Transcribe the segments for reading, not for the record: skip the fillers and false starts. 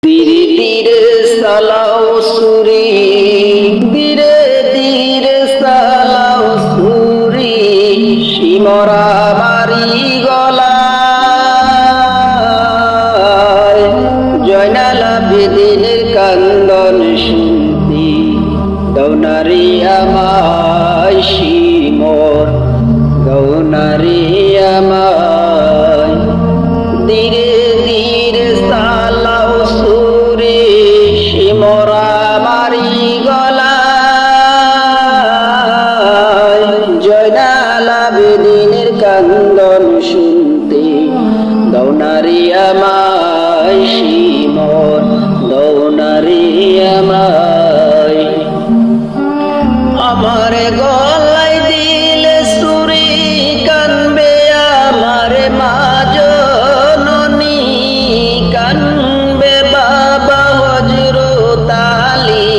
ধীরে ধীরে চালাও ছুরি, ধীরে ধীরে চালাও ছুরি, শিমরা মারি গলায়। জয়নাল আবেদিনের কান্দন শুনতে দৌনারি আমায় শিমর, দৌনারি আমায়। ধীরে ধীরে চালাও ছুরি, শিমরা মারি গলায়। জয়নাল আবেদিনের কান্দন শুনতে দৌনারি আমায় শিমর, দৌনারি আমায়। আমার গলায় দিলে ছুরি, কানবে আমার মা জননী, কানবে বাবা হযরত আলী,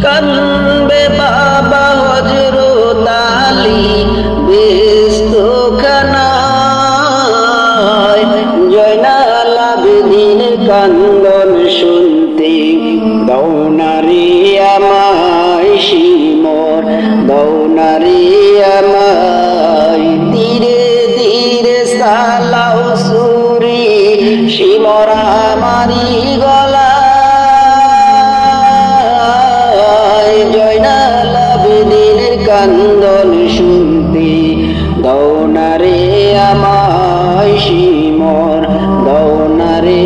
কানবে বাবা হযরত আলী বেহেশতখানায়। জয়নাল আবেদিনের কান্দন শুনতে দৌনারি আমায় শিমর, দৌনারি আমায়। ধীরে ধীরে চালাও ছুরি, শিমরা মারি গলায়। জয়নাল আবেদিনের কান্দন শুনতে দৌনারি আমায় শিমর, দৌনারি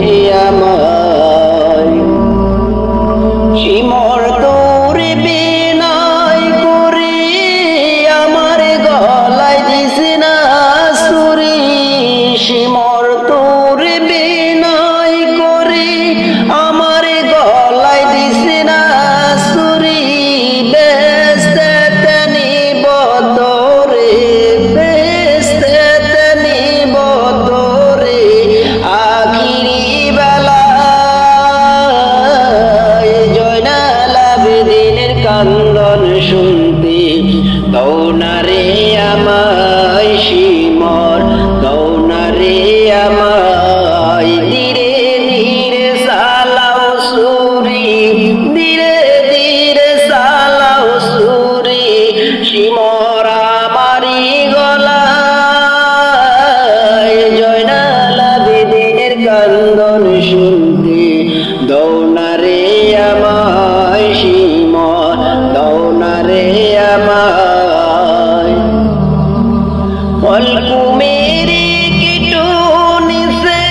আমায়। শিমর তোর বিনয় করে আমার গলায় দিস না ছুরি, শিমর তোর বিনয় করে আমার গলায় দিস না ছুরি। বেহেশতে নিব তোরে, বেহেশতে নিব তোরে আখিরি বেলায়। জয়নাল আবেদিনের কান্দন শুনতে দৌনারে আমায় শিমর, দৌনারে আমায়। ধীরে ধীরে চালাও ছুরি, ধীরে ধীরে চালাও ছুরি, শিমরা মারি গলায়। জয়নাল আবেদিনের কান্দন শুনতে দৌনারে আমায় শিমর, দৌনারে আমায়। অল্পু মেরে কিটু নিছে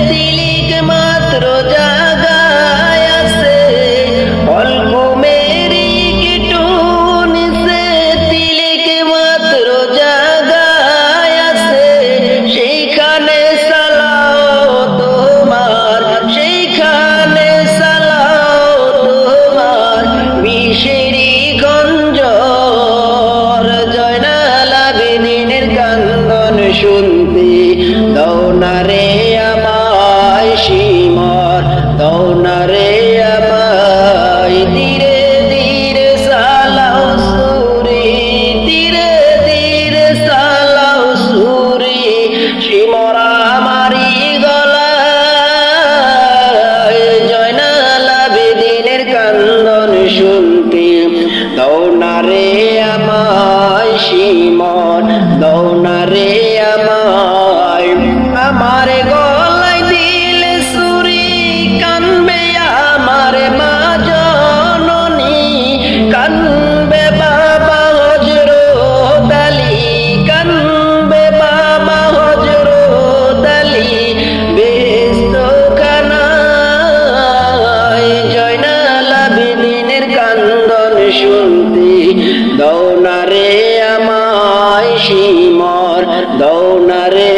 তিলিক মাত্র জাগায় আছে, অল্পু মেরে কিটু নিছে তিলিক মাত্র জাগায় আছে। সেইখানে চালাও তোমার, সেইখানে চালাও তোমার বিষেরি খঞ্জর। জয়নাল আবেদিনের কান্দন শুনতে দৌনারে আমায় শিমর, দৌনারে আমায়। ধীরে ধীরে চালাও ছুরি, ধীরে ধীরে চালাও ছুরি, শিমরা মারি গলায়। জয়নাল আবেদিনের কান্দন শুনতে দৌনারে আমায় শিমর, দৌনারে আমায়। আমার গলায় দিলে ছুরি, কানবে আমার মা জননী, কানবে বাবা হযরত আলী, কানবে বাবা হযরত আলী বেহেশতখানায়। জয়নাল আবেদিনের কান্দন শুনতে দৌনারে আমায় শিমর, দৌনারে